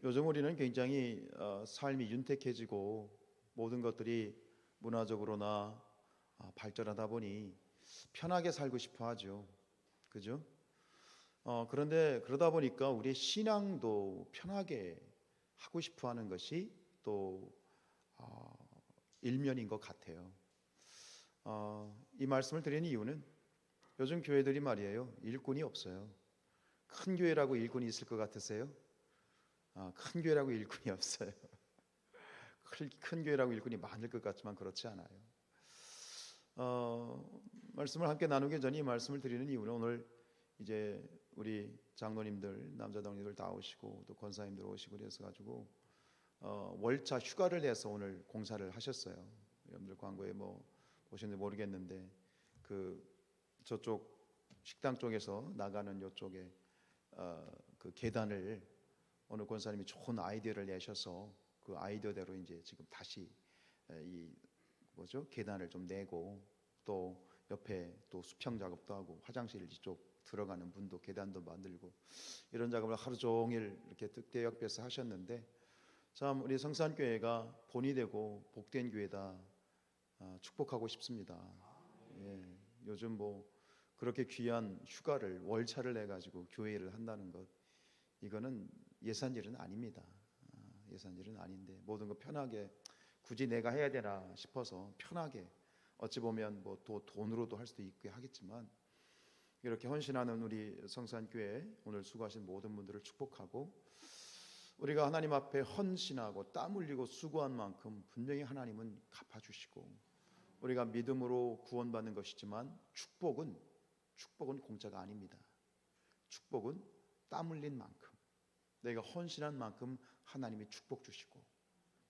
요즘 우리는 굉장히 삶이 윤택해지고 모든 것들이 문화적으로나 발전하다 보니 편하게 살고 싶어 하죠. 그죠? 그런데 그러다 보니까 우리의 신앙도 편하게 하고 싶어 하는 것이 또 일면인 것 같아요. 이 말씀을 드리는 이유는 요즘 교회들이 말이에요. 일꾼이 없어요. 큰 교회라고 일꾼이 있을 것 같으세요? 큰 교회라고 일꾼이 없어요. 큰 교회라고 일꾼이 많을 것 같지만 그렇지 않아요. 말씀을 함께 나누기 전에 이 말씀을 드리는 이유는 오늘 이제 우리 장로님들, 남자장로님들 다 오시고 또 권사님들 오시고 그래서 가지고 월차 휴가를 내서 오늘 공사를 하셨어요. 여러분들 광고에 뭐 보셨는지 모르겠는데 그 저쪽 식당 쪽에서 나가는 요쪽에 그 계단을 오늘 권사님이 좋은 아이디어를 내셔서 그 아이디어대로 이제 지금 다시 이 계단을 좀 내고 또 옆에 또 수평 작업도 하고 화장실 이쪽 들어가는 문도 계단도 만들고 이런 작업을 하루 종일 이렇게 득대역배서 하셨는데 참 우리 성산교회가 본이 되고 복된 교회다 축복하고 싶습니다. 예, 요즘 뭐 그렇게 귀한 휴가를 월차를 내 가지고 교회를 한다는 것 이거는 예산일은 아닙니다. 예산일은 아닌데 모든 거 편하게 굳이 내가 해야 되나 싶어서 편하게 어찌 보면 뭐 또 돈으로도 할 수도 있고 하겠지만 이렇게 헌신하는 우리 성산교회 오늘 수고하신 모든 분들을 축복하고 우리가 하나님 앞에 헌신하고 땀 흘리고 수고한 만큼 분명히 하나님은 갚아주시고 우리가 믿음으로 구원받는 것이지만 축복은 공짜가 아닙니다. 축복은 땀 흘린 만큼 내가 헌신한 만큼 하나님이 축복 주시고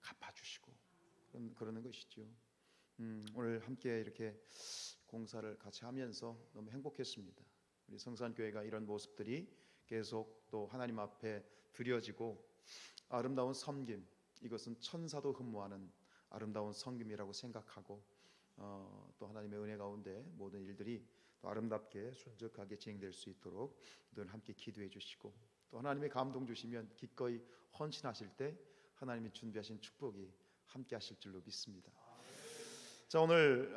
갚아주시고 그러는 것이죠. 오늘 함께 이렇게 공사를 같이 하면서 너무 행복했습니다. 우리 성산교회가 이런 모습들이 계속 또 하나님 앞에 드려지고 아름다운 섬김 이것은 천사도 흠모하는 아름다운 섬김이라고 생각하고 또 하나님의 은혜 가운데 모든 일들이 또 아름답게 순적하게 진행될 수 있도록 늘 함께 기도해 주시고 또 하나님의 감동 주시면 기꺼이 헌신하실 때 하나님이 준비하신 축복이 함께 하실 줄로 믿습니다. 자, 오늘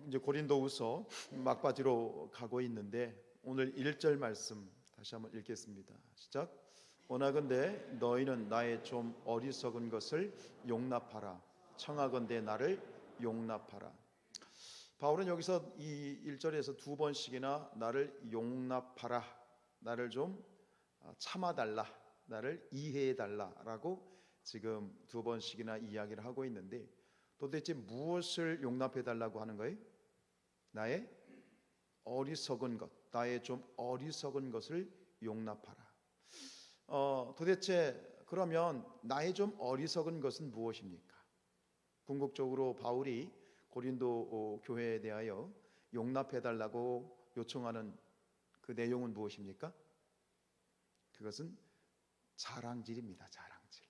이제 고린도후서 막바지로 가고 있는데 오늘 1절 말씀 다시 한번 읽겠습니다. 시작. 원하건대 너희는 나의 좀 어리석은 것을 용납하라. 청하건대 나를 용납하라. 바울은 여기서 이 1절에서 두 번씩이나 나를 용납하라, 나를 좀 참아달라, 나를 이해해달라라고 지금 두 번씩이나 이야기를 하고 있는데 도대체 무엇을 용납해달라고 하는 거예요? 나의 어리석은 것, 나의 좀 어리석은 것을 용납하라. 도대체 그러면 나의 좀 어리석은 것은 무엇입니까? 궁극적으로 바울이 고린도 교회에 대하여 용납해달라고 요청하는 그 내용은 무엇입니까? 그것은 자랑질입니다. 자랑질.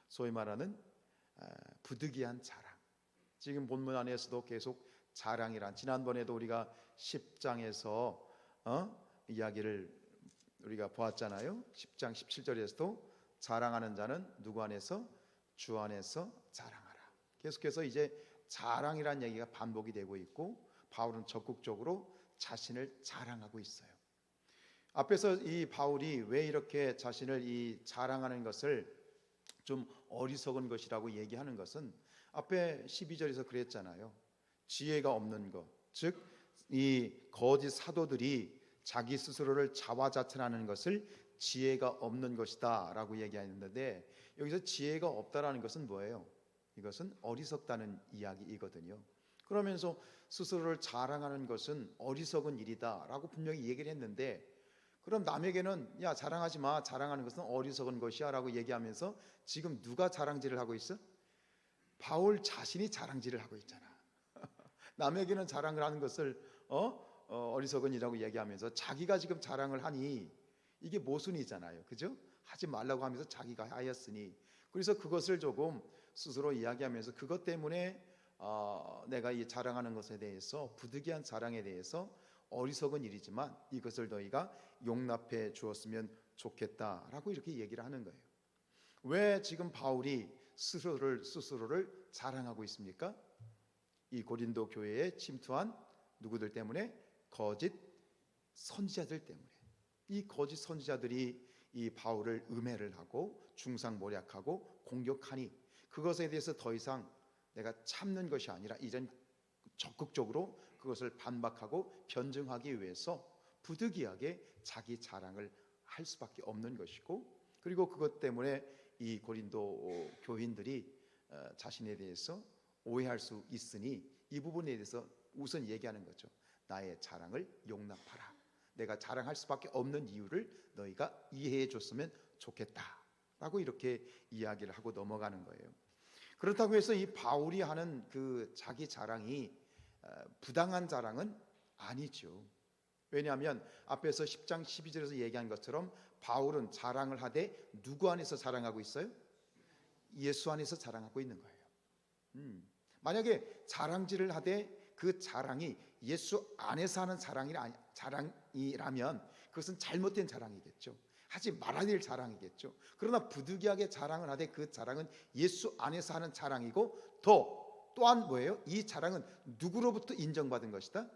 소위 말하는 부득이한 자랑. 지금 본문 안에서도 계속 자랑이란 지난번에도 우리가 10장에서 이야기를 우리가 보았잖아요. 10장 17절에서도 자랑하는 자는 누구 안에서? 주 안에서 자랑하라. 계속해서 이제 자랑이란 얘기가 반복이 되고 있고 바울은 적극적으로 자신을 자랑하고 있어요. 앞에서 이 바울이 왜 이렇게 자신을 이 자랑하는 것을 좀 어리석은 것이라고 얘기하는 것은 앞에 12절에서 그랬잖아요. 지혜가 없는 것, 즉 이 거짓 사도들이 자기 스스로를 자화자찬하는 것을 지혜가 없는 것이다 라고 얘기했는데 여기서 지혜가 없다라는 것은 뭐예요? 이것은 어리석다는 이야기이거든요. 그러면서 스스로를 자랑하는 것은 어리석은 일이다 라고 분명히 얘기를 했는데 그럼 남에게는 야 자랑하지 마, 자랑하는 것은 어리석은 것이야 라고 얘기하면서 지금 누가 자랑질을 하고 있어? 바울 자신이 자랑질을 하고 있잖아. 남에게는 자랑을 하는 것을 어리석은 일이라고 얘기하면서 자기가 지금 자랑을 하니 이게 모순이잖아요. 그죠? 하지 말라고 하면서 자기가 하였으니 그래서 그것을 조금 스스로 이야기하면서 그것 때문에 내가 이 자랑하는 것에 대해서 부득이한 자랑에 대해서 어리석은 일이지만 이것을 너희가 용납해 주었으면 좋겠다라고 이렇게 얘기를 하는 거예요. 왜 지금 바울이 스스로를 자랑하고 있습니까? 이 고린도 교회에 침투한 누구들 때문에? 거짓 선지자들 때문에. 이 거짓 선지자들이 이 바울을 음해를 하고 중상모략하고 공격하니 그것에 대해서 더 이상 내가 참는 것이 아니라 이젠 적극적으로 그것을 반박하고 변증하기 위해서 부득이하게 자기 자랑을 할 수밖에 없는 것이고, 그리고 그것 때문에 이 고린도 교인들이 자신에 대해서 오해할 수 있으니 이 부분에 대해서 우선 얘기하는 거죠. 나의 자랑을 용납하라. 내가 자랑할 수밖에 없는 이유를 너희가 이해해 줬으면 좋겠다라고 이렇게 이야기를 하고 넘어가는 거예요. 그렇다고 해서 이 바울이 하는 그 자기 자랑이 부당한 자랑은 아니죠. 왜냐하면 앞에서 10장 12절에서 얘기한 것처럼 바울은 자랑을 하되 누구 안에서 자랑하고 있어요? 예수 안에서 자랑하고 있는 거예요. 만약에 자랑질을 하되 그 자랑이 예수 안에서 하는 자랑이라면 그것은 잘못된 자랑이겠죠. 하지 말아야 될 자랑이겠죠. 그러나 부득이하게 자랑을 하되 그 자랑은 예수 안에서 하는 자랑이고 또한 뭐예요? 이 자랑은 누구로부터 인정받은 것이다?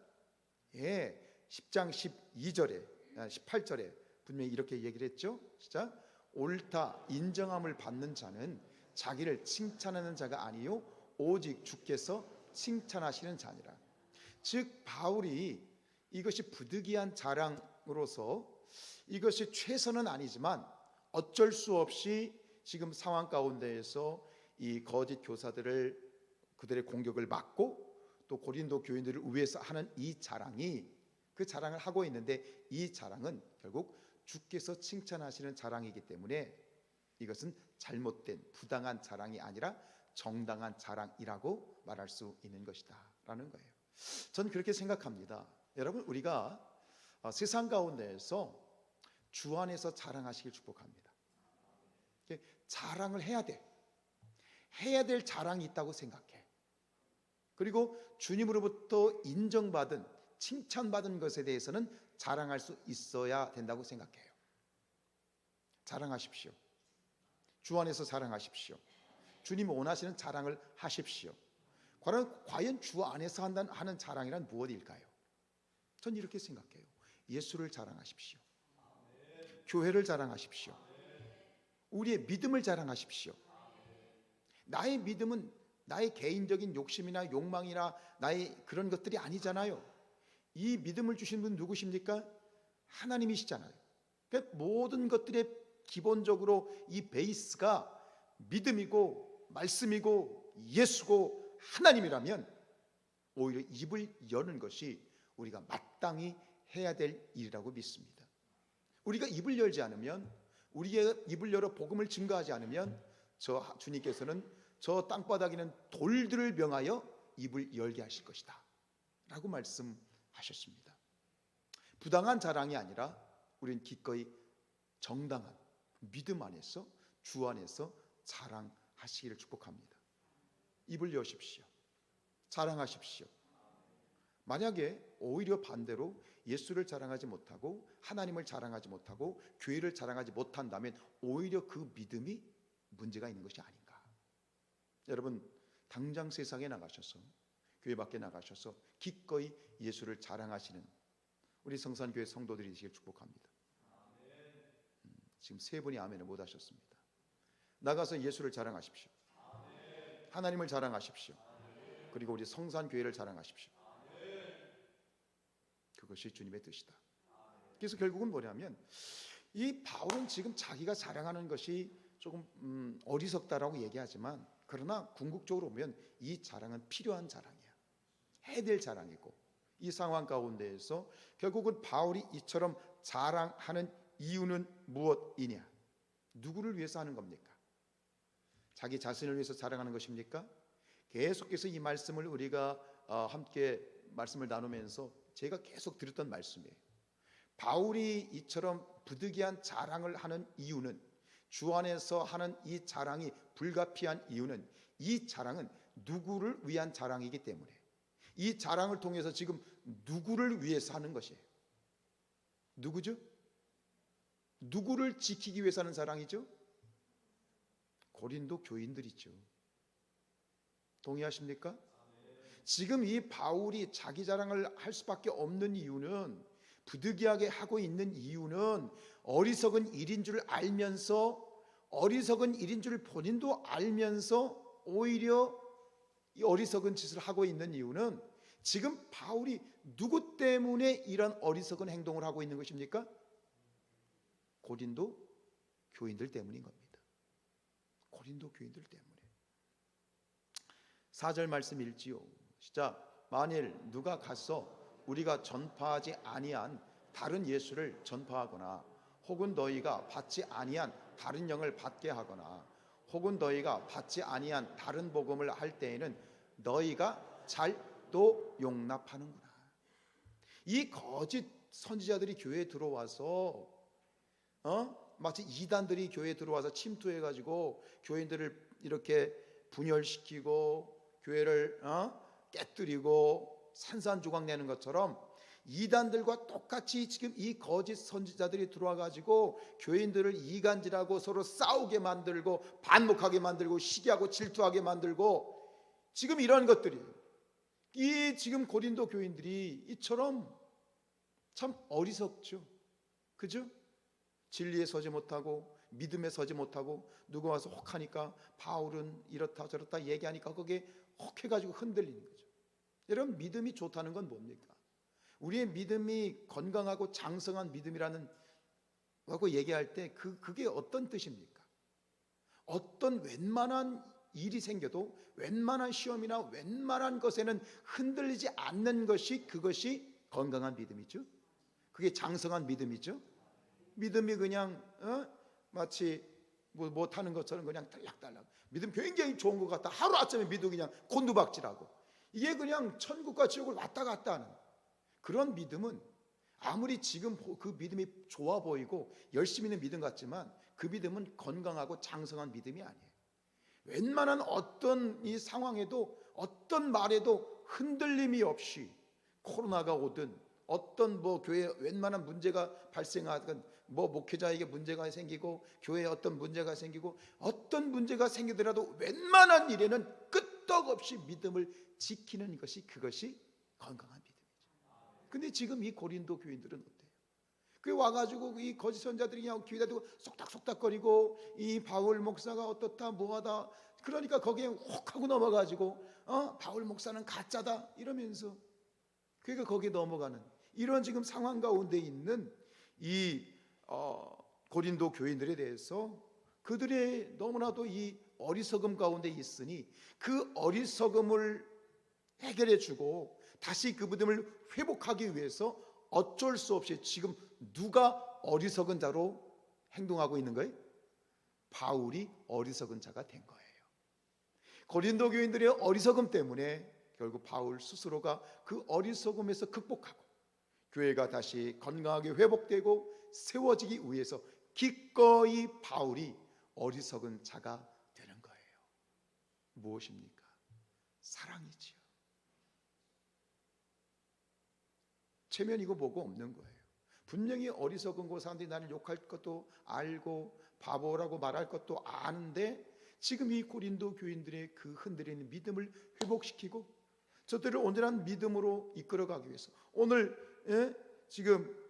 10장 12절에 18절에 분명히 이렇게 얘기를 했죠. 진짜 옳다 인정함을 받는 자는 자기를 칭찬하는 자가 아니요 오직 주께서 칭찬하시는 자니라. 즉 바울이 이것이 부득이한 자랑으로서 이것이 최선은 아니지만 어쩔 수 없이 지금 상황 가운데에서 이 거짓 교사들을 그들의 공격을 막고 또 고린도 교인들을 위해서 하는 이 자랑이 그 자랑을 하고 있는데 이 자랑은 결국 주께서 칭찬하시는 자랑이기 때문에 이것은 잘못된 부당한 자랑이 아니라 정당한 자랑이라고 말할 수 있는 것이다 라는 거예요. 전 그렇게 생각합니다. 여러분 우리가 세상 가운데에서 주 안에서 자랑하시길 축복합니다. 자랑을 해야 돼. 해야 될 자랑이 있다고 생각해. 그리고 주님으로부터 인정받은 칭찬받은 것에 대해서는 자랑할 수 있어야 된다고 생각해요. 자랑하십시오. 주 안에서 자랑하십시오. 주님이 원하시는 자랑을 하십시오. 과연 주 안에서 하는 자랑이란 무엇일까요? 전 이렇게 생각해요. 예수를 자랑하십시오. 교회를 자랑하십시오. 우리의 믿음을 자랑하십시오. 나의 믿음은 나의 개인적인 욕심이나 욕망이나 나의 그런 것들이 아니잖아요. 이 믿음을 주신 분 누구십니까? 하나님이시잖아요. 그러니까 모든 것들의 기본적으로 이 베이스가 믿음이고 말씀이고 예수고 하나님이라면 오히려 입을 여는 것이 우리가 마땅히 해야 될 일이라고 믿습니다. 우리가 입을 열지 않으면, 우리의 입을 열어 복음을 증거하지 않으면 주님께서는 저 땅바닥에는 돌들을 명하여 입을 열게 하실 것이다 라고 말씀하셨습니다. 부당한 자랑이 아니라 우리는 기꺼이 정당한 믿음 안에서 주 안에서 자랑하시기를 축복합니다. 입을 여십시오. 자랑하십시오. 만약에 오히려 반대로 예수를 자랑하지 못하고 하나님을 자랑하지 못하고 교회를 자랑하지 못한다면 오히려 그 믿음이 문제가 있는 것이 아닌가. 여러분 당장 세상에 나가셔서 교회 밖에 나가셔서 기꺼이 예수를 자랑하시는 우리 성산교회 성도들이 되시길 축복합니다. 지금 세 분이 아멘을 못 하셨습니다. 나가서 예수를 자랑하십시오. 하나님을 자랑하십시오. 그리고 우리 성산교회를 자랑하십시오. 그것이 주님의 뜻이다. 그래서 결국은 뭐냐면 이 바울은 지금 자기가 자랑하는 것이 조금 어리석다라고 얘기하지만 그러나 궁극적으로 보면 이 자랑은 필요한 자랑이야. 해야 될 자랑이고 이 상황 가운데에서 결국은 바울이 이처럼 자랑하는 이유는 무엇이냐? 누구를 위해서 하는 겁니까? 자기 자신을 위해서 자랑하는 것입니까? 계속해서 이 말씀을 우리가 함께 말씀을 나누면서 제가 계속 드렸던 말씀이에요. 바울이 이처럼 부득이한 자랑을 하는 이유는, 주 안에서 하는 이 자랑이 불가피한 이유는 이 자랑은 누구를 위한 자랑이기 때문에 이 자랑을 통해서 지금 누구를 위해서 하는 것이에요? 누구죠? 누구를 지키기 위해서 하는 사랑이죠? 고린도 교인들이죠. 동의하십니까? 지금 이 바울이 자기 자랑을 할 수밖에 없는 이유는, 부득이하게 하고 있는 이유는 어리석은 일인 줄 알면서, 어리석은 일인 줄 본인도 알면서 오히려 이 어리석은 짓을 하고 있는 이유는, 지금 바울이 누구 때문에 이런 어리석은 행동을 하고 있는 것입니까? 고린도 교인들 때문인 겁니다. 고린도 교인들 때문에. 4절 말씀 읽지요. 시작. 만일 누가 가서 우리가 전파하지 아니한 다른 예수를 전파하거나, 혹은 너희가 받지 아니한 다른 영을 받게 하거나, 혹은 너희가 받지 아니한 다른 복음을 할 때에는 너희가 잘 또 용납하는구나. 이 거짓 선지자들이 교회에 들어와서 마치 이단들이 교회에 들어와서 침투해가지고 교인들을 이렇게 분열시키고 교회를 깨뜨리고 산산조각 내는 것처럼, 이단들과 똑같이 지금 이 거짓 선지자들이 들어와가지고 교인들을 이간질하고 서로 싸우게 만들고 반목하게 만들고 시기하고 질투하게 만들고, 지금 이런 것들이, 이 지금 고린도 교인들이 이처럼 참 어리석죠. 그죠? 진리에 서지 못하고 믿음에 서지 못하고, 누가 와서 혹하니까 바울은 이렇다 저렇다 얘기하니까 거기에 혹해가지고 흔들리는 거죠. 여러분, 믿음이 좋다는 건 뭡니까? 우리의 믿음이 건강하고 장성한 믿음이라는 하고 얘기할 때 그게 어떤 뜻입니까? 어떤 웬만한 일이 생겨도, 웬만한 시험이나 웬만한 것에는 흔들리지 않는 것이, 그것이 건강한 믿음이죠. 그게 장성한 믿음이죠. 믿음이 그냥 마치 못하는 것처럼 그냥 딸락딸락, 믿음 굉장히 좋은 것 같다, 하루아침에 믿음 그냥 곤두박질하고, 이게 그냥 천국과 지옥을 왔다 갔다 하는 그런 믿음은, 아무리 지금 그 믿음이 좋아 보이고 열심히 있는 믿음 같지만 그 믿음은 건강하고 장성한 믿음이 아니에요. 웬만한 어떤 이 상황에도, 어떤 말에도 흔들림이 없이, 코로나가 오든 어떤 교회에 웬만한 문제가 발생하든, 목회자에게 문제가 생기고 교회에 어떤 문제가 생기고, 어떤 문제가 생기더라도 웬만한 일에는 끄떡없이 믿음을 지키는 것이, 그것이 건강한 믿음이죠. 근데 지금 이 고린도 교인들은 어때요? 그 와가지고 이 거짓 선자들이 그냥 귀에다 두고 속닥속닥거리고, 이 바울 목사가 어떻다 뭐하다, 그러니까 거기에 혹 하고 넘어가지고 바울 목사는 가짜다 이러면서, 그러니까 거기에 넘어가는 이런 지금 상황 가운데 있는 이 고린도 교인들에 대해서, 그들의 너무나도 이 어리석음 가운데 있으니 그 어리석음을 해결해 주고 다시 그 믿음을 회복하기 위해서 어쩔 수 없이 지금 누가 어리석은 자로 행동하고 있는 거예요? 바울이 어리석은 자가 된 거예요. 고린도 교인들의 어리석음 때문에 결국 바울 스스로가 그 어리석음에서 극복하고 교회가 다시 건강하게 회복되고 세워지기 위해서 기꺼이 바울이 어리석은 자가 되는 거예요. 무엇입니까? 사랑이지요. 체면이고 뭐고 없는 거예요. 분명히 어리석은 거, 사람들이 나를 욕할 것도 알고 바보라고 말할 것도 아는데, 지금 이 고린도 교인들의 그 흔들리는 믿음을 회복시키고 저들을 온전한 믿음으로 이끌어가기 위해서, 오늘 지금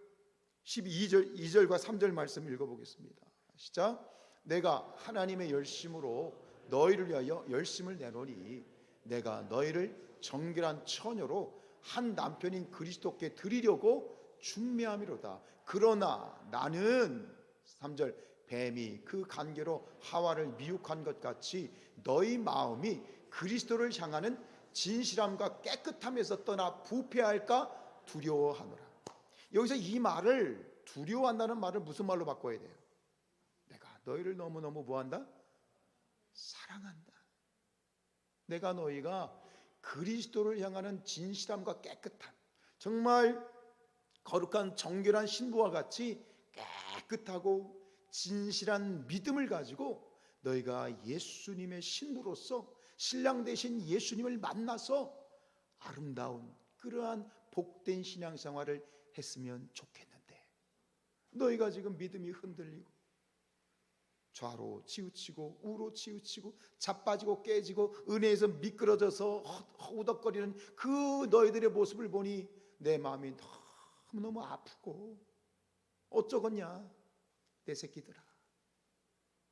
2절과 3절 말씀 읽어보겠습니다. 시작. 내가 하나님의 열심으로 너희를 위하여 열심을 내노니 내가 너희를 정결한 처녀로 한 남편인 그리스도께 드리려고 준비함이로다. 그러나 나는 3절 뱀이 그 간계로 하와를 미혹한 것 같이 너희 마음이 그리스도를 향하는 진실함과 깨끗함에서 떠나 부패할까 두려워하노라. 여기서 이 말을, 두려워한다는 말을 무슨 말로 바꿔야 돼요? 내가 너희를 너무너무 뭐한다? 사랑한다. 내가 너희가 그리스도를 향하는 진실함과 깨끗함, 정말 거룩한 정결한 신부와 같이 깨끗하고 진실한 믿음을 가지고 너희가 예수님의 신부로서 신랑 되신 예수님을 만나서 아름다운 그러한 복된 신앙생활을 했으면 좋겠는데, 너희가 지금 믿음이 흔들리고 좌로 치우치고 우로 치우치고 자빠지고 깨지고 은혜에서 미끄러져서 허우덕거리는 그 너희들의 모습을 보니 내 마음이 너무너무 아프고 어쩌겠냐. 내 새끼들아,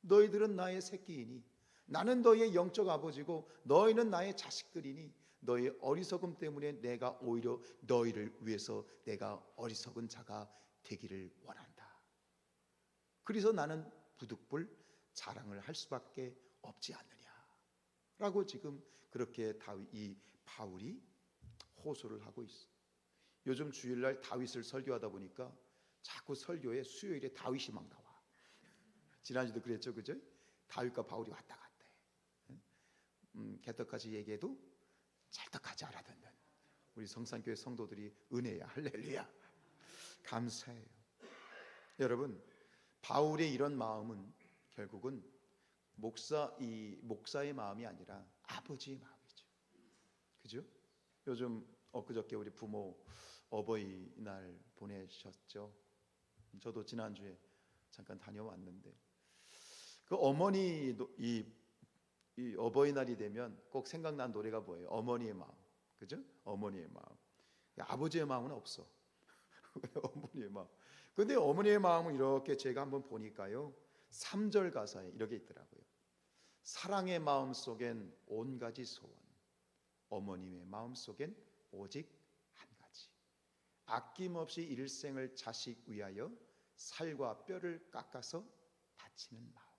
너희들은 나의 새끼이니 나는 너희의 영적 아버지고 너희는 나의 자식들이니 너희의 어리석음 때문에 내가 오히려 너희를 위해서 내가 어리석은 자가 되기를 원한다. 그래서 나는 부득불 자랑을 할 수밖에 없지 않느냐 라고 지금 그렇게 이 바울이 호소를 하고 있어. 요즘 주일날 다윗을 설교하다 보니까 자꾸 설교에 수요일에 다윗이 막 나와. 지난주도 그랬죠, 그죠? 다윗과 바울이 왔다 갔다 해. 개떡같이 얘기해도 찰떡하지 알아듣는 우리 성산교회 성도들이 은혜야. 할렐루야. 감사해요. 여러분, 바울의 이런 마음은 결국은 목사의 마음이 아니라 아버지의 마음이죠. 그죠? 요즘 엊그저께 우리 부모 어버이날 보내셨죠. 저도 지난주에 잠깐 다녀왔는데 그 어머니 이 어버이날이 되면 꼭 생각난 노래가 뭐예요? 어머니의 마음. 그죠? 어머니의 마음. 아버지의 마음은 없어. 어머니의 마음. 근데 어머니의 마음은 이렇게 제가 한번 보니까요, 3절 가사에 이렇게 있더라고요. 사랑의 마음 속엔 온 가지 소원, 어머님의 마음 속엔 오직 한 가지. 아낌없이 일생을 자식 위하여 살과 뼈를 깎아서 바치는 마음.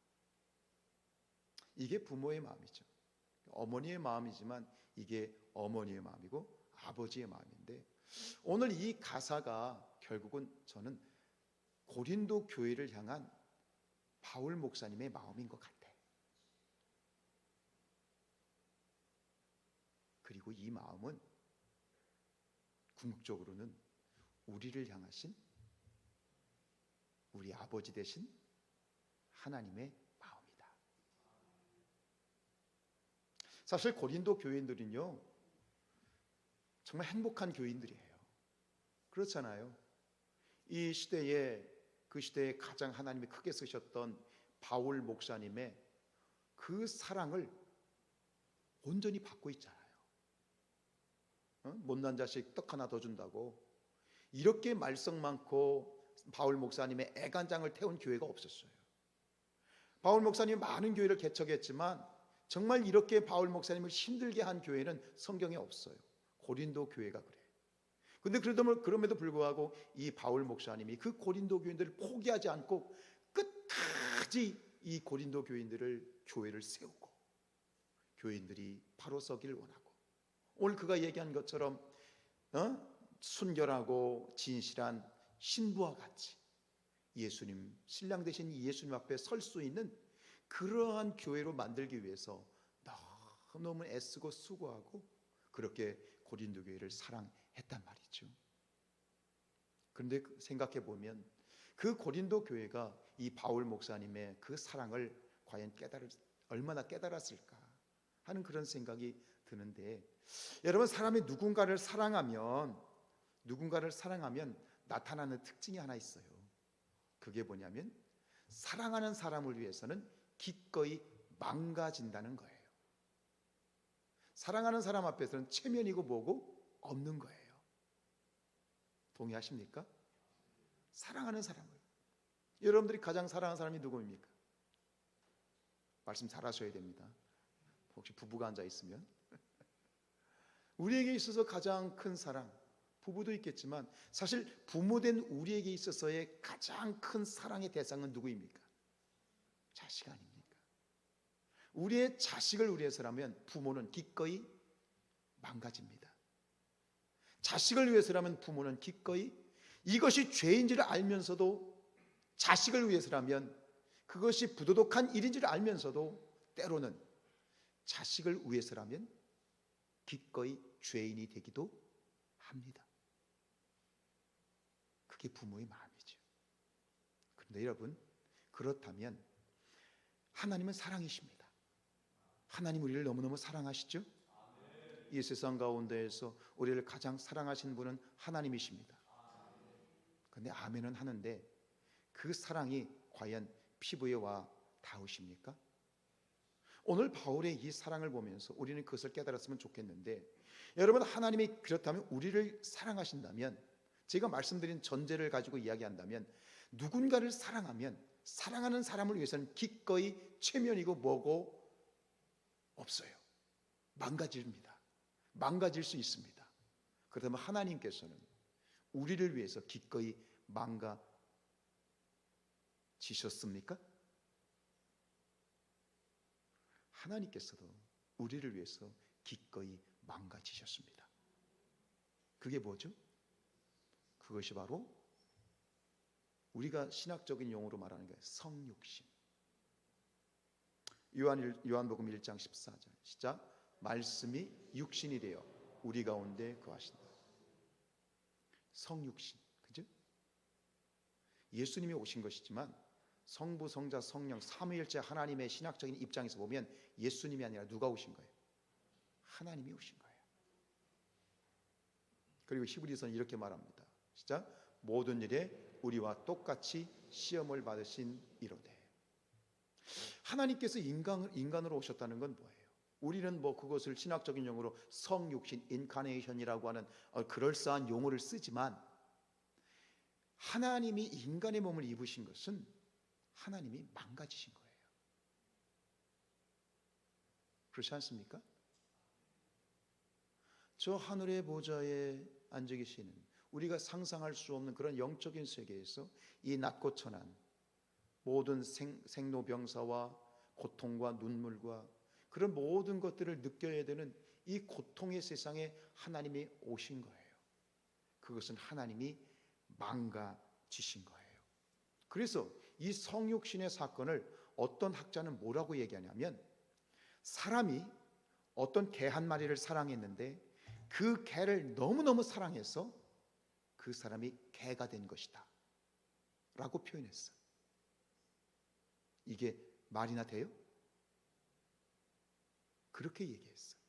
이게 부모의 마음이죠. 어머니의 마음이지만 이게 어머니의 마음이고 아버지의 마음인데, 오늘 이 가사가 결국은 저는 고린도 교회를 향한 바울 목사님의 마음인 것 같아. 그리고 이 마음은 궁극적으로는 우리를 향하신 우리 아버지 되신 하나님의 마음이다. 사실 고린도 교인들은요, 정말 행복한 교인들이에요. 그렇잖아요. 이 시대에, 그 시대에 가장 하나님이 크게 쓰셨던 바울 목사님의 그 사랑을 온전히 받고 있잖아요. 못난 자식 떡 하나 더 준다고. 이렇게 말썽 많고 바울 목사님의 애간장을 태운 교회가 없었어요. 바울 목사님이 많은 교회를 개척했지만 정말 이렇게 바울 목사님을 힘들게 한 교회는 성경에 없어요. 고린도 교회가 그래. 근데 그럼에도 불구하고 이 바울 목사님이 그 고린도 교인들을 포기하지 않고 끝까지 이 고린도 교회를 세우고 교인들이 바로 서기를 원하고, 오늘 그가 얘기한 것처럼 순결하고 진실한 신부와 같이 예수님, 신랑 되신 예수님 앞에 설 수 있는 그러한 교회로 만들기 위해서 너무너무 애쓰고 수고하고 그렇게 고린도 교회를 사랑했단 말이죠. 그런데 생각해 보면 그 고린도 교회가 이 바울 목사님의 그 사랑을 과연 얼마나 깨달았을까 하는 그런 생각이 드는데, 여러분, 사람이 누군가를 사랑하면 나타나는 특징이 하나 있어요. 그게 뭐냐면 사랑하는 사람을 위해서는 기꺼이 망가진다는 거예요. 사랑하는 사람 앞에서는 체면이고 뭐고 없는 거예요. 동의하십니까? 사랑하는 사람을, 여러분들이 가장 사랑하는 사람이 누구입니까? 말씀 잘하셔야 됩니다. 혹시 부부가 앉아 있으면 우리에게 있어서 가장 큰 사랑, 부부도 있겠지만 사실 부모된 우리에게 있어서의 가장 큰 사랑의 대상은 누구입니까? 자식 아닙니까? 우리의 자식을 위해서라면 부모는 기꺼이 망가집니다. 자식을 위해서라면 부모는 기꺼이, 이것이 죄인지를 알면서도, 자식을 위해서라면 그것이 부도덕한 일인지를 알면서도 때로는 자식을 위해서라면 기꺼이 죄인이 되기도 합니다. 그게 부모의 마음이죠. 그런데 여러분, 그렇다면 하나님은 사랑이십니다. 하나님 우리를 너무너무 사랑하시죠? 이 세상 가운데에서 우리를 가장 사랑하신 분은 하나님이십니다. 그런데 아멘은 하는데 그 사랑이 과연 피부에 와 닿으십니까? 오늘 바울의 이 사랑을 보면서 우리는 그것을 깨달았으면 좋겠는데, 여러분, 하나님이 그렇다면 우리를 사랑하신다면, 제가 말씀드린 전제를 가지고 이야기한다면, 누군가를 사랑하면 사랑하는 사람을 위해서는 기꺼이 최면이고 뭐고 없어요. 망가집니다. 망가질 수 있습니다. 그렇다면 하나님께서는 우리를 위해서 기꺼이 망가지셨습니까? 하나님께서도 우리를 위해서 기꺼이 망가지셨습니다. 그게 뭐죠? 그것이 바로 우리가 신학적인 용어로 말하는 게 성육신. 요한복음 1장 14절 시작. 말씀이 육신이 되어 우리 가운데 거하신다. 성육신, 그죠? 예수님이 오신 것이지만 성부, 성자, 성령 삼위일체 하나님의 신학적인 입장에서 보면 예수님이 아니라 누가 오신 거예요? 하나님이 오신 거예요. 그리고 히브리서는 이렇게 말합니다. 시작. 모든 일에 우리와 똑같이 시험을 받으신 이로되. 하나님께서 인간으로 오셨다는 건 뭐예요? 우리는 그것을 신학적인 용어로 성육신, 인카네이션이라고 하는 그럴싸한 용어를 쓰지만, 하나님이 인간의 몸을 입으신 것은 하나님이 망가지신 거예요. 그렇지 않습니까? 저 하늘의 보좌에 앉아 계시는, 우리가 상상할 수 없는 그런 영적인 세계에서 이 낮고 천한 모든 생로병사와 고통과 눈물과 그런 모든 것들을 느껴야 되는 이 고통의 세상에 하나님이 오신 거예요. 그것은 하나님이 망가지신 거예요. 그래서 이 성육신의 사건을 어떤 학자는 뭐라고 얘기하냐면, 사람이 어떤 개 한 마리를 사랑했는데 그 개를 너무너무 사랑해서 그 사람이 개가 된 것이다 라고 표현했어요. 이게 말이나 돼요? 그렇게 얘기했어요.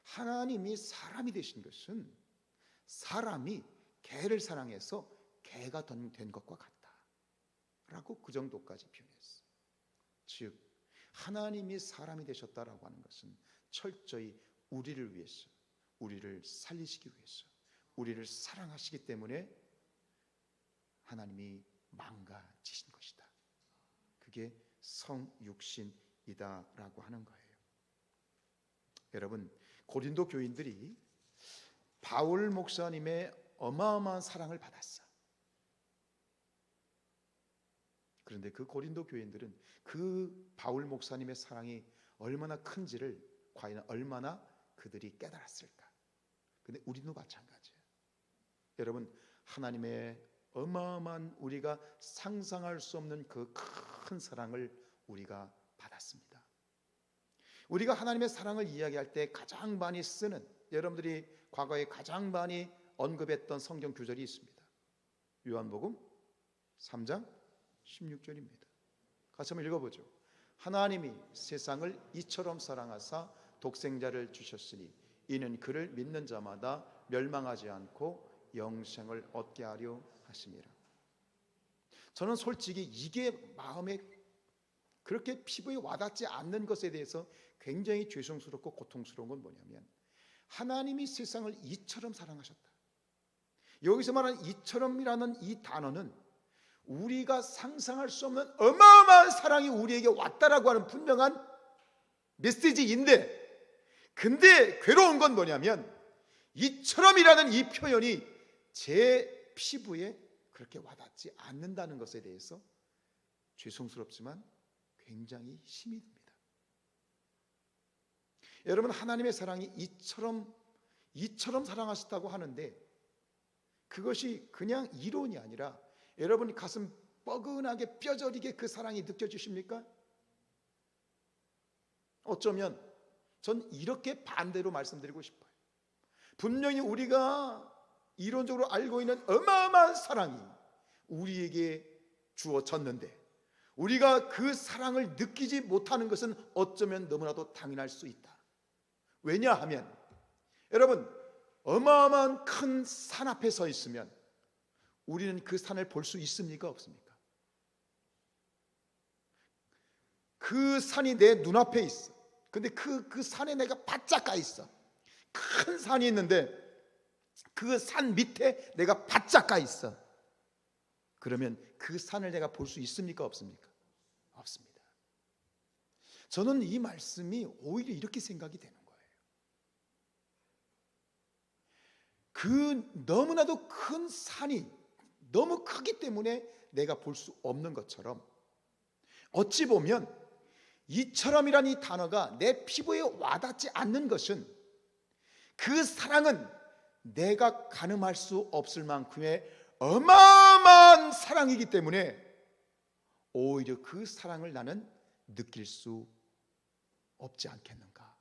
하나님이 사람이 되신 것은 사람이 개를 사랑해서 개가 된 것과 같다 라고 그 정도까지 표현했어요. 즉 하나님이 사람이 되셨다라고 하는 것은 철저히 우리를 위해서, 우리를 살리시기 위해서, 우리를 사랑하시기 때문에 하나님이 망가지신 것이다. 그게 성육신이다라고 하는 거예요. 여러분, 고린도 교인들이 바울 목사님의 어마어마한 사랑을 받았어. 그런데 그 고린도 교인들은 그 바울 목사님의 사랑이 얼마나 큰지를 과연 얼마나 그들이 깨달았을까? 근데 우리도 마찬가지예요. 여러분, 하나님의 어마어마한, 우리가 상상할 수 없는 그 큰 사랑을 우리가 받았습니다. 우리가 하나님의 사랑을 이야기할 때 가장 많이 쓰는, 여러분들이 과거에 가장 많이 언급했던 성경 구절이 있습니다. 요한복음 3장 16절입니다. 같이 한번 읽어보죠. 하나님이 세상을 이처럼 사랑하사 독생자를 주셨으니 이는 그를 믿는 자마다 멸망하지 않고 영생을 얻게 하려 하심이라. 저는 솔직히 이게 마음에 그렇게 피부에 와닿지 않는 것에 대해서 굉장히 죄송스럽고 고통스러운 건 뭐냐면, 하나님이 세상을 이처럼 사랑하셨다. 여기서 말하는 이처럼이라는 이 단어는 우리가 상상할 수 없는 어마어마한 사랑이 우리에게 왔다라고 하는 분명한 메시지인데, 근데 괴로운 건 뭐냐면 이처럼이라는 이 표현이 제 피부에 그렇게 와닿지 않는다는 것에 대해서 죄송스럽지만 굉장히 힘이 듭니다. 여러분, 하나님의 사랑이 이처럼 사랑하셨다고 하는데 그것이 그냥 이론이 아니라 여러분이 가슴 뻐근하게 뼈저리게 그 사랑이 느껴지십니까? 어쩌면 전 이렇게 반대로 말씀드리고 싶어요. 분명히 우리가 이론적으로 알고 있는 어마어마한 사랑이 우리에게 주어졌는데 우리가 그 사랑을 느끼지 못하는 것은 어쩌면 너무나도 당연할 수 있다. 왜냐하면 여러분, 어마어마한 큰 산 앞에 서 있으면 우리는 그 산을 볼 수 있습니까? 없습니까? 그 산이 내 눈앞에 있어. 근데 그 산에 내가 바짝 가 있어. 큰 산이 있는데 그 산 밑에 내가 바짝 가 있어. 그러면 그 산을 내가 볼 수 있습니까? 없습니까? 없습니다. 저는 이 말씀이 오히려 이렇게 생각이 되는 거예요. 그 너무나도 큰 산이 너무 크기 때문에 내가 볼 수 없는 것처럼, 어찌 보면 이처럼이란 이 단어가 내 피부에 와닿지 않는 것은 그 사랑은 내가 가늠할 수 없을 만큼의 어마어마한 사랑이기 때문에 오히려 그 사랑을 나는 느낄 수 없지 않겠는가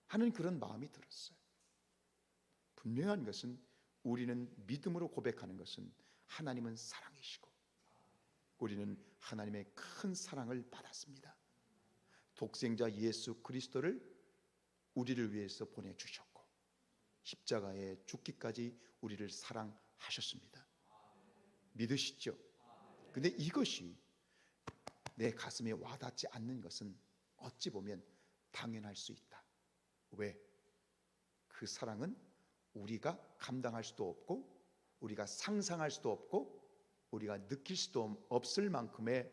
하는 그런 마음이 들었어요. 분명한 것은, 우리는 믿음으로 고백하는 것은 하나님은 사랑이시고 우리는 하나님의 큰 사랑을 받았습니다. 독생자 예수 그리스도를 우리를 위해서 보내주셨고 십자가에 죽기까지 우리를 사랑하셨습니다. 믿으시죠? 근데 이것이 내 가슴에 와닿지 않는 것은 어찌 보면 당연할 수 있다. 왜? 그 사랑은 우리가 감당할 수도 없고 우리가 상상할 수도 없고 우리가 느낄 수도 없을 만큼의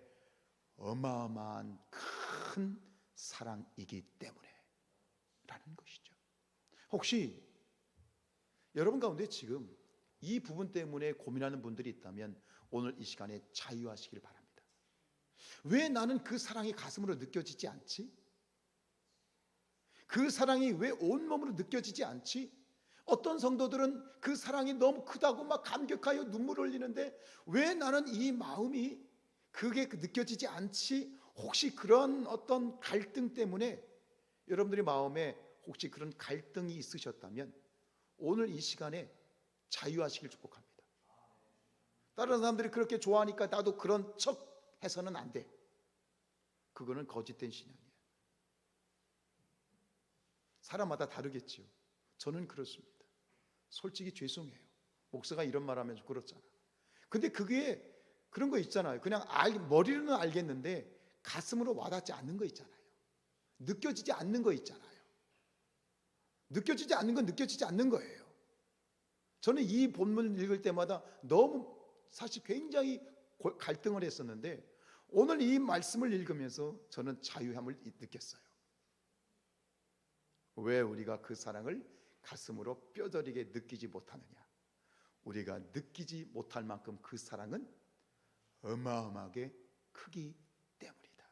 어마어마한 큰 사랑이기 때문에 라는 것이죠. 혹시 여러분 가운데 지금 이 부분 때문에 고민하는 분들이 있다면 오늘 이 시간에 자유하시길 바랍니다. 왜 나는 그 사랑이 가슴으로 느껴지지 않지? 그 사랑이 왜 온몸으로 느껴지지 않지? 어떤 성도들은 그 사랑이 너무 크다고 막 감격하여 눈물을 흘리는데 왜 나는 이 마음이 그게 느껴지지 않지? 혹시 그런 어떤 갈등 때문에 여러분들의 마음에 혹시 그런 갈등이 있으셨다면 오늘 이 시간에 자유하시길 축복합니다. 다른 사람들이 그렇게 좋아하니까 나도 그런 척 해서는 안 돼. 그거는 거짓된 신앙이에요. 사람마다 다르겠지요. 저는 그렇습니다. 솔직히 죄송해요. 목사가 이런 말 하면서 그렇잖아. 근데 그게 그런 거 있잖아요. 그냥 머리로는 알겠는데 가슴으로 와닿지 않는 거 있잖아요. 느껴지지 않는 거 있잖아요. 느껴지지 않는 건 느껴지지 않는 거예요. 저는 이 본문을 읽을 때마다 너무 사실 굉장히 갈등을 했었는데 오늘 이 말씀을 읽으면서 저는 자유함을 느꼈어요. 왜 우리가 그 사랑을 가슴으로 뼈저리게 느끼지 못하느냐? 우리가 느끼지 못할 만큼 그 사랑은 어마어마하게 크기 때문이다.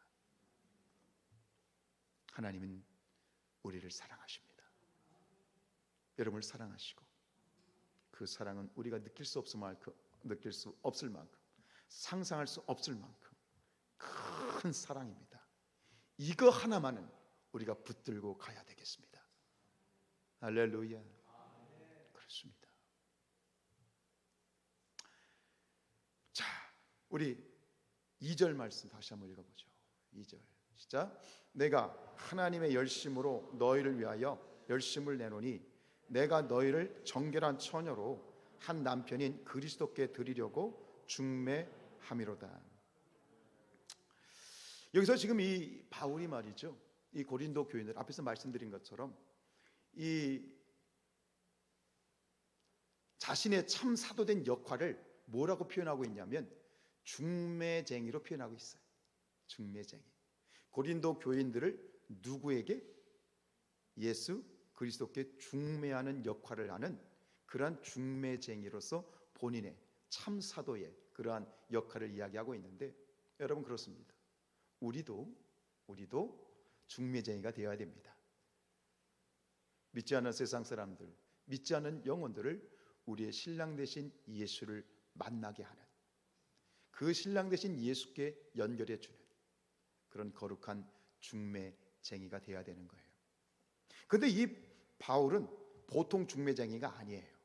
하나님은 우리를 사랑하십니다. 여러분을 사랑하시고 그 사랑은 우리가 느낄 수 없을 만큼 상상할 수 없을 만큼 큰 사랑입니다. 이거 하나만은 우리가 붙들고 가야 되겠습니다. 할렐루야. 그렇습니다. 자, 우리 2절 말씀 다시 한번 읽어보죠. 2절 시작. 내가 하나님의 열심으로 너희를 위하여 열심을 내노니 내가 너희를 정결한 처녀로 한 남편인 그리스도께 드리려고 중매함이로다. 여기서 지금 이 바울이 말이죠, 이 고린도 교인들 앞에서 말씀드린 것처럼 이 자신의 참 사도된 역할을 뭐라고 표현하고 있냐면 중매쟁이로 표현하고 있어요. 중매쟁이. 고린도 교인들을 누구에게? 예수 그리스도께 중매하는 역할을 하는 그러한 중매쟁이로서 본인의 참 사도의 그러한 역할을 이야기하고 있는데, 여러분 그렇습니다. 우리도 중매쟁이가 되어야 됩니다. 믿지 않는 세상 사람들, 믿지 않는 영혼들을 우리의 신랑 되신 예수를 만나게 하는, 그 신랑 되신 예수께 연결해 주는 그런 거룩한 중매쟁이가 되어야 되는 거예요. 그런데 이 바울은 보통 중매쟁이가 아니에요.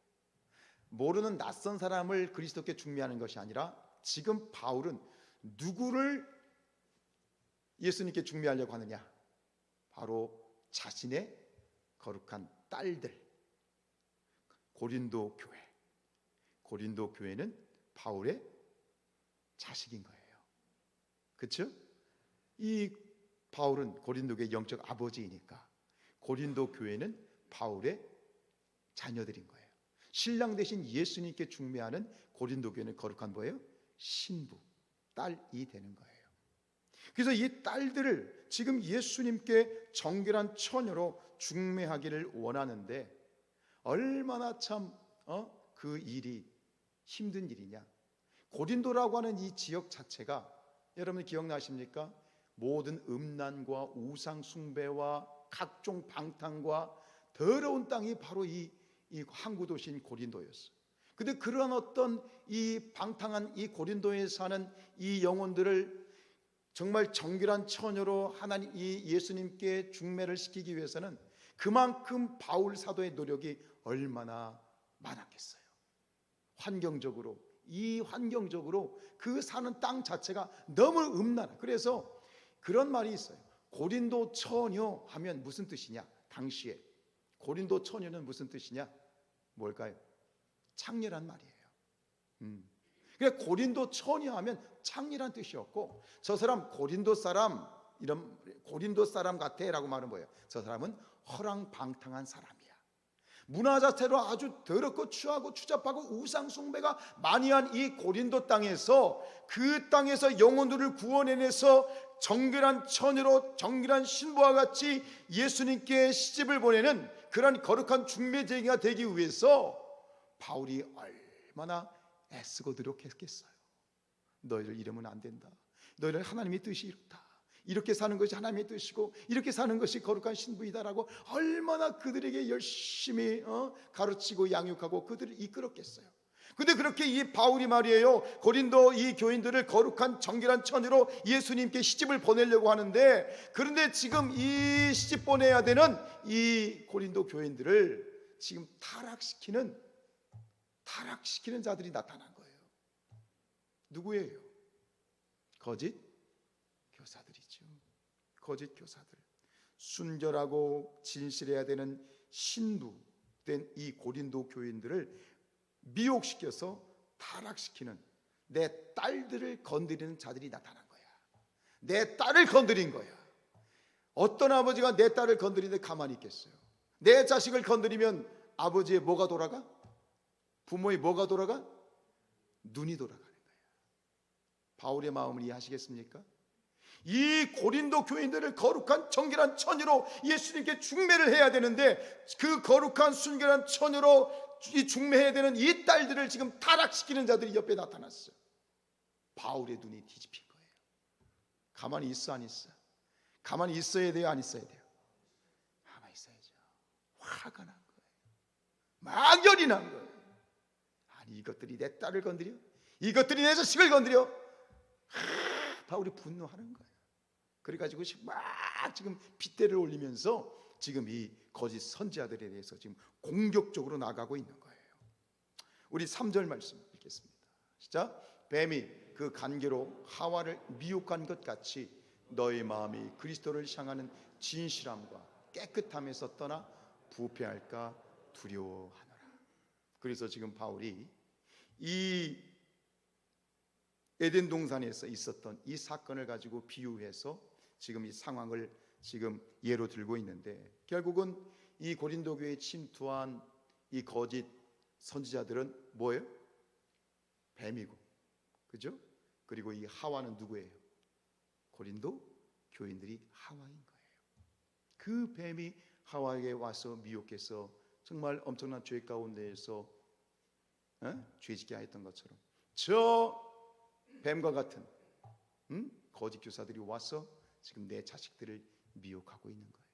모르는 낯선 사람을 그리스도께 중매하는 것이 아니라 지금 바울은 누구를 예수님께 중매하려고 하느냐? 바로 자신의 거룩한 딸들, 고린도 교회. 고린도 교회는 바울의 자식인 거예요. 그렇죠? 이 바울은 고린도 교회 영적 아버지이니까 고린도 교회는 바울의 자녀들인 거예요. 신랑 대신 예수님께 중매하는 고린도 교회는 거룩한 뭐예요? 신부, 딸이 되는 거예요. 그래서 이 딸들을 지금 예수님께 정결한 처녀로 중매하기를 원하는데 얼마나 참 그 일이 힘든 일이냐. 고린도라고 하는 이 지역 자체가 여러분 기억나십니까? 모든 음란과 우상 숭배와 각종 방탕과 더러운 땅이 바로 이 항구 도시인 고린도였어요. 근데 그런 어떤 이 방탕한 이 고린도에 사는 이 영혼들을 정말 정결한 처녀로 하나님 이 예수님께 중매를 시키기 위해서는 그만큼 바울 사도의 노력이 얼마나 많았겠어요. 환경적으로 그 사는 땅 자체가 너무 음란해. 그래서 그런 말이 있어요. 고린도 처녀 하면 무슨 뜻이냐? 당시에 고린도 처녀는 무슨 뜻이냐? 뭘까요? 창녀란 말이에요. 그러니까 고린도 처녀 하면 창녀란 뜻이었고, 저 사람 고린도 사람, 이런 고린도 사람 같아라고 말은 뭐예요? 저 사람은 허랑방탕한 사람이야. 문화 자체로 아주 더럽고 추하고 추잡하고 우상 숭배가 많이 한 이 고린도 땅에서 그 땅에서 영혼들을 구원해내서 정결한 처녀로 정결한 신부와 같이 예수님께 시집을 보내는 그런 거룩한 중매쟁이가 되기 위해서 바울이 얼마나 애쓰고 노력했겠어요. 너희를 이러면 안 된다. 너희를 하나님의 뜻이 이렇다. 이렇게 사는 것이 하나님의 뜻이고 이렇게 사는 것이 거룩한 신부이다라고 얼마나 그들에게 열심히 가르치고 양육하고 그들을 이끌었겠어요. 근데 그렇게 이 바울이 말이에요, 고린도 이 교인들을 거룩한 정결한 처녀로 예수님께 시집을 보내려고 하는데, 그런데 지금 이 시집 보내야 되는 이 고린도 교인들을 지금 타락시키는 자들이 나타난 거예요. 누구예요? 거짓 교사들이죠. 거짓 교사들. 순결하고 진실해야 되는 신부된 이 고린도 교인들을 미혹시켜서 타락시키는, 내 딸들을 건드리는 자들이 나타난 거야. 내 딸을 건드린 거야. 어떤 아버지가 내 딸을 건드리는데 가만히 있겠어요? 내 자식을 건드리면 아버지의 뭐가 돌아가? 부모의 뭐가 돌아가? 눈이 돌아가는 거예요. 바울의 마음을 이해하시겠습니까? 이 고린도 교인들을 거룩한 정결한 처녀로 예수님께 중매를 해야 되는데, 그 거룩한 순결한 처녀로 이 중매해야 되는 이 딸들을 지금 타락시키는 자들이 옆에 나타났어요. 바울의 눈이 뒤집힌 거예요. 가만히 있어 안 있어? 가만히 있어야 돼요 안 있어야 돼요? 가만히 있어야죠. 화가 난 거예요. 막 열이 난 거예요. 아니 이것들이 내 딸을 건드려? 이것들이 내 자식을 건드려? 바울이 분노하는 거예요. 그래가지고 막 지금 핏대를 올리면서 지금 이 거짓 선지자들에 대해서 지금 공격적으로 나가고 있는 거예요. 우리 3절 말씀 읽겠습니다. 시작. 뱀이 그 간계로 하와를 미혹한 것 같이 너의 마음이 그리스도를 향하는 진실함과 깨끗함에서 떠나 부패할까 두려워하노라. 그래서 지금 바울이 이 에덴 동산에서 있었던 이 사건을 가지고 비유해서 지금 이 상황을 지금 예로 들고 있는데, 결국은 이 고린도 교회에 침투한 이 거짓 선지자들은 뭐예요? 뱀이고, 그죠? 그리고 이 하와는 누구예요? 고린도 교인들이 하와인 거예요. 그 뱀이 하와에게 와서 미혹해서 정말 엄청난 죄 가운데에서 죄짓게 하였던 것처럼 저 뱀과 같은 거짓 교사들이 와서 지금 내 자식들을 미혹하고 있는 거예요.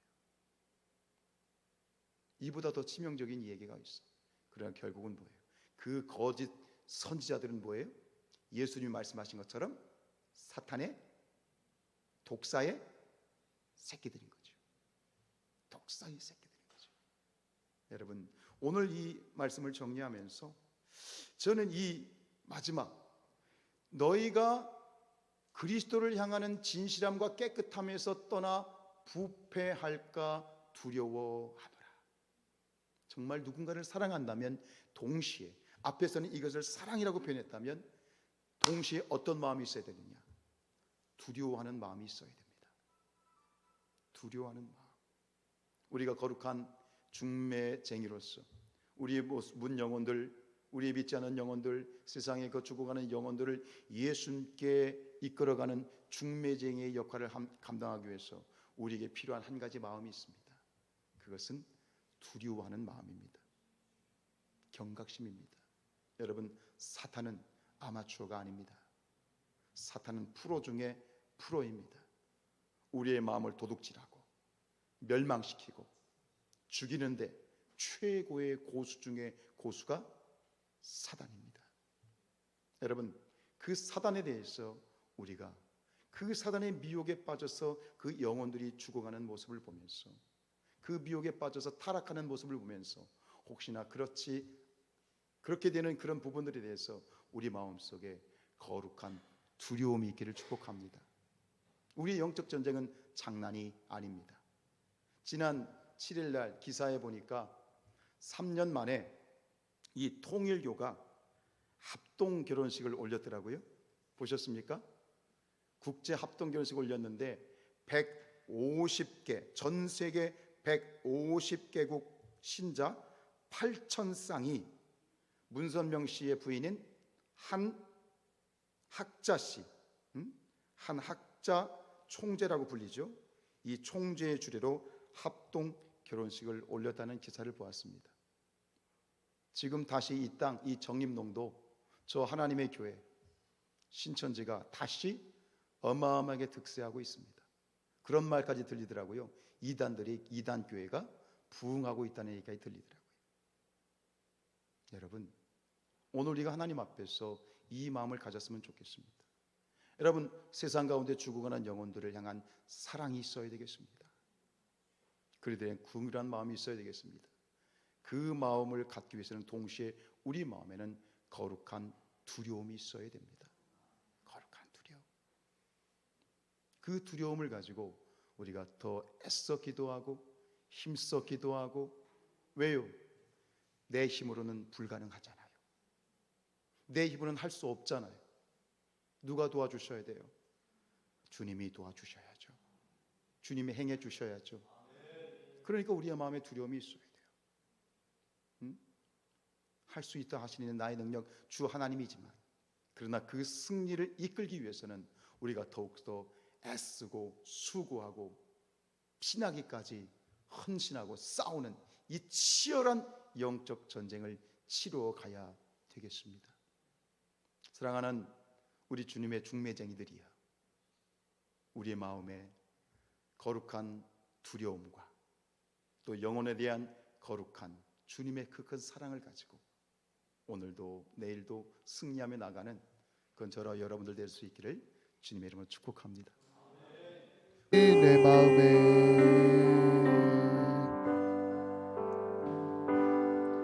이보다 더 치명적인 얘기가 있어. 그러나 결국은 뭐예요? 그 거짓 선지자들은 뭐예요? 예수님이 말씀하신 것처럼 사탄의 독사의 새끼들인 거죠. 독사의 새끼들인 거죠. 여러분, 오늘 이 말씀을 정리하면서 저는 이 마지막, 너희가 그리스도를 향하는 진실함과 깨끗함에서 떠나 부패할까 두려워하노라. 정말 누군가를 사랑한다면 동시에, 앞에서는 이것을 사랑이라고 표현했다면 동시에 어떤 마음이 있어야 되느냐? 두려워하는 마음이 있어야 됩니다. 두려워하는 마음. 우리가 거룩한 중매쟁이로서 우리의 문 영혼들, 우리의 믿지 않은 영혼들, 세상에 그 죽어가는 영혼들을 예수님께 이끌어가는 중매쟁이의 역할을 감당하기 위해서 우리에게 필요한 한 가지 마음이 있습니다. 그것은 두려워하는 마음입니다. 경각심입니다. 여러분, 사탄은 아마추어가 아닙니다. 사탄은 프로 중에 프로입니다. 우리의 마음을 도둑질하고 멸망시키고 죽이는데 최고의 고수 중에 고수가 사단입니다. 여러분, 그 사단에 대해서 우리가 그 사단의 미혹에 빠져서 그 영혼들이 죽어가는 모습을 보면서, 그 미혹에 빠져서 타락하는 모습을 보면서 혹시나 그렇게 되는 그런 부분들에 대해서 우리 마음속에 거룩한 두려움이 있기를 축복합니다. 우리의 영적 전쟁은 장난이 아닙니다. 지난 7일 날 기사에 보니까 3년 만에 이 통일교가 합동 결혼식을 올렸더라고요. 보셨습니까? 국제 합동 결혼식을 올렸는데 150개, 전 세계 150개국 신자 8,000쌍이 문선명 씨의 부인인 한 학자 씨, 한 학자 총재라고 불리죠. 이 총재의 주례로 합동 결혼식을 올렸다는 기사를 보았습니다. 지금 다시 이 땅, 이 정림농도 저 하나님의 교회 신천지가 다시 어마어마하게 득세하고 있습니다. 그런 말까지 들리더라고요. 이단 교회가 부흥하고 있다는 얘기가 들리더라고요. 여러분, 오늘 우리가 하나님 앞에서 이 마음을 가졌으면 좋겠습니다. 여러분, 세상 가운데 죽어가는 영혼들을 향한 사랑이 있어야 되겠습니다. 그들의 궁휼한 마음이 있어야 되겠습니다. 그 마음을 갖기 위해서는 동시에 우리 마음에는 거룩한 두려움이 있어야 됩니다. 거룩한 두려움. 그 두려움을 가지고 우리가 더 애써 기도하고 힘써 기도하고, 왜요? 내 힘으로는 불가능하잖아요. 내 힘으로는 할 수 없잖아요. 누가 도와주셔야 돼요? 주님이 도와주셔야죠. 주님이 행해 주셔야죠. 그러니까 우리의 마음에 두려움이 있어야 돼요. 할 수 있다 하시는 나의 능력 주 하나님이지만, 그러나 그 승리를 이끌기 위해서는 우리가 더욱더 애쓰고 수고하고 피나기까지 헌신하고 싸우는 이 치열한 영적 전쟁을 치루어 가야 되겠습니다. 사랑하는 우리 주님의 중매쟁이들이여, 우리의 마음에 거룩한 두려움과 또 영혼에 대한 거룩한 주님의 그 큰 사랑을 가지고 오늘도 내일도 승리하며 나가는 그건 저와 여러분들 될 수 있기를 주님의 이름으로 축복합니다. 내 마음에